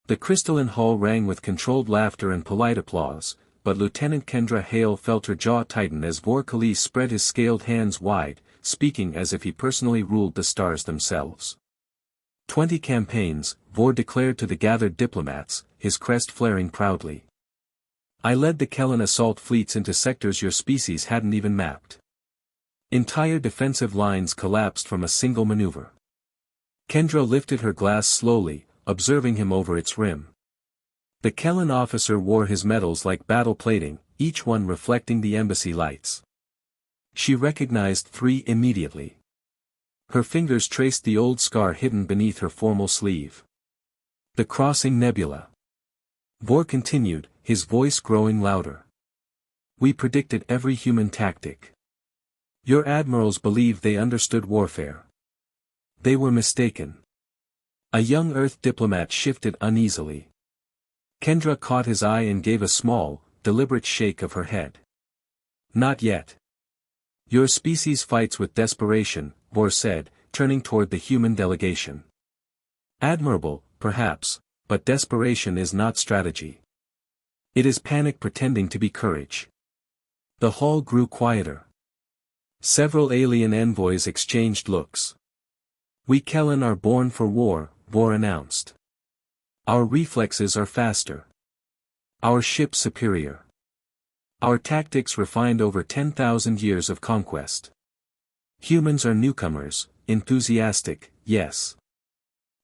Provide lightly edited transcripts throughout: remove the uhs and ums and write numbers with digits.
The crystalline hall rang with controlled laughter and polite applause, but Lieutenant Kendra Hale felt her jaw tighten as Vor Khalil spread his scaled hands wide, speaking as if he personally ruled the stars themselves. 20 campaigns, Vor declared to the gathered diplomats, his crest flaring proudly. I led the Kellan assault fleets into sectors your species hadn't even mapped. Entire defensive lines collapsed from a single maneuver. Kendra lifted her glass slowly, observing him over its rim. The Kellan officer wore his medals like battle plating, each one reflecting the embassy lights. She recognized 3 immediately. Her fingers traced the old scar hidden beneath her formal sleeve. The Crossing Nebula. Vor continued, his voice growing louder. We predicted every human tactic. Your admirals believed they understood warfare. They were mistaken. A young Earth diplomat shifted uneasily. Kendra caught his eye and gave a small, deliberate shake of her head. Not yet. Your species fights with desperation, Vor said, turning toward the human delegation. Admirable, perhaps, but desperation is not strategy. It is panic pretending to be courage. The hall grew quieter. Several alien envoys exchanged looks. We Kellan are born for war, Vor announced. Our reflexes are faster. Our ship superior. Our tactics refined over 10,000 years of conquest. Humans are newcomers, enthusiastic, yes.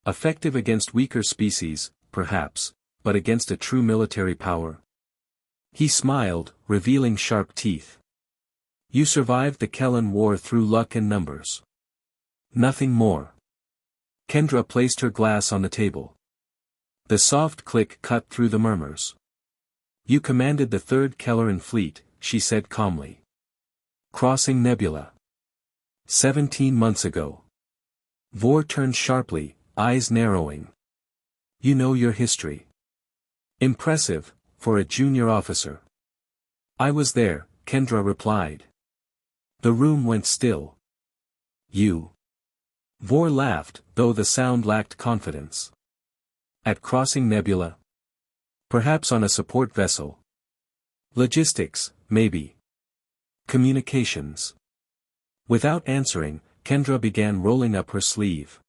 Effective against weaker species, perhaps, but against a true military power. He smiled, revealing sharp teeth. You survived the Kellan War through luck and numbers. Nothing more. Kendra placed her glass on the table. The soft click cut through the murmurs. You commanded the 3rd Kellan Fleet, she said calmly. Crossing Nebula. 17 months ago. Vor turned sharply, eyes narrowing. You know your history. Impressive, for a junior officer. I was there, Kendra replied. The room went still. You. Vor laughed, though the sound lacked confidence. At Crossing Nebula? Perhaps on a support vessel. Logistics, maybe. Communications. Without answering, Kendra began rolling up her sleeve.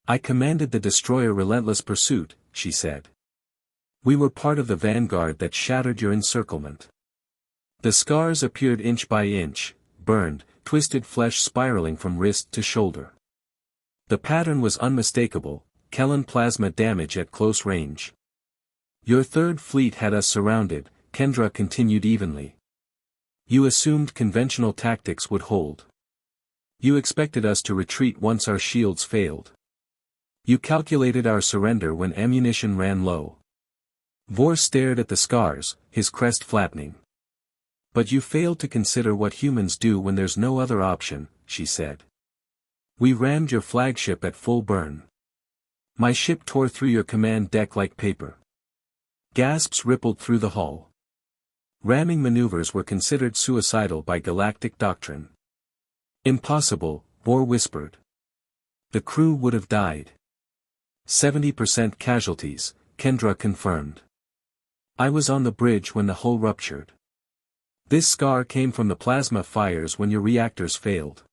I commanded the destroyer Relentless Pursuit, she said. We were part of the vanguard that shattered your encirclement. The scars appeared inch by inch, burned, twisted flesh spiraling from wrist to shoulder. The pattern was unmistakable, Kellan plasma damage at close range. Your 3rd Fleet had us surrounded, Kendra continued evenly. You assumed conventional tactics would hold. You expected us to retreat once our shields failed. You calculated our surrender when ammunition ran low. Vor stared at the scars, his crest flattening. But you failed to consider what humans do when there's no other option, she said. We rammed your flagship at full burn. My ship tore through your command deck like paper. Gasps rippled through the hull. Ramming maneuvers were considered suicidal by Galactic doctrine. Impossible, Vor whispered. The crew would have died. 70% casualties, Kendra confirmed. I was on the bridge when the hull ruptured. This scar came from the plasma fires when your reactors failed.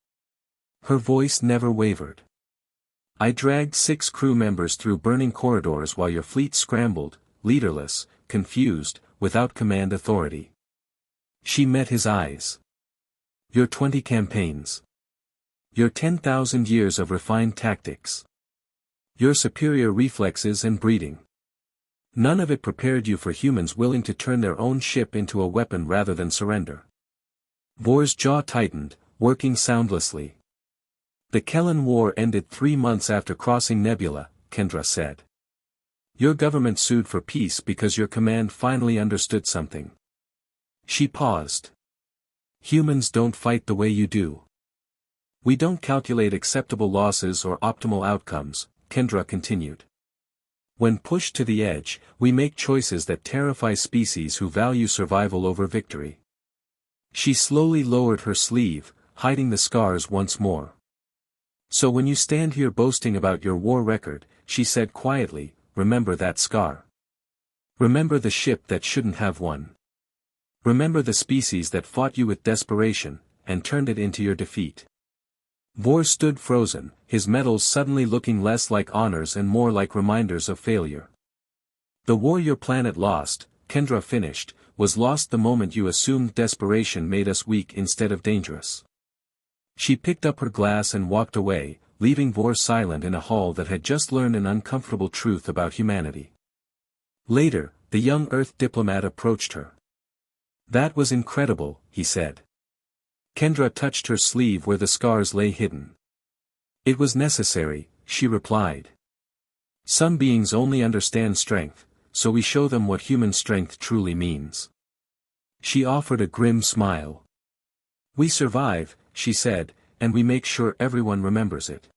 Her voice never wavered. I dragged 6 crew members through burning corridors while your fleet scrambled, leaderless, confused, without command authority. She met his eyes. Your 20 campaigns. Your 10,000 years of refined tactics. Your superior reflexes and breeding. None of it prepared you for humans willing to turn their own ship into a weapon rather than surrender. Vor's jaw tightened, working soundlessly. The Kellan War ended 3 months after Crossing Nebula, Kendra said. Your government sued for peace because your command finally understood something. She paused. Humans don't fight the way you do. We don't calculate acceptable losses or optimal outcomes, Kendra continued. When pushed to the edge, we make choices that terrify species who value survival over victory. She slowly lowered her sleeve, hiding the scars once more. So when you stand here boasting about your war record, she said quietly, remember that scar. Remember the ship that shouldn't have won. Remember the species that fought you with desperation, and turned it into your defeat. Vor stood frozen, his medals suddenly looking less like honors and more like reminders of failure. The war your planet lost, Kendra finished, was lost the moment you assumed desperation made us weak instead of dangerous. She picked up her glass and walked away, leaving Vor silent in a hall that had just learned an uncomfortable truth about humanity. Later, the young Earth diplomat approached her. "That was incredible," he said. Kendra touched her sleeve where the scars lay hidden. "It was necessary," she replied. "Some beings only understand strength, so we show them what human strength truly means." She offered a grim smile. "We survive," she said, "and we make sure everyone remembers it."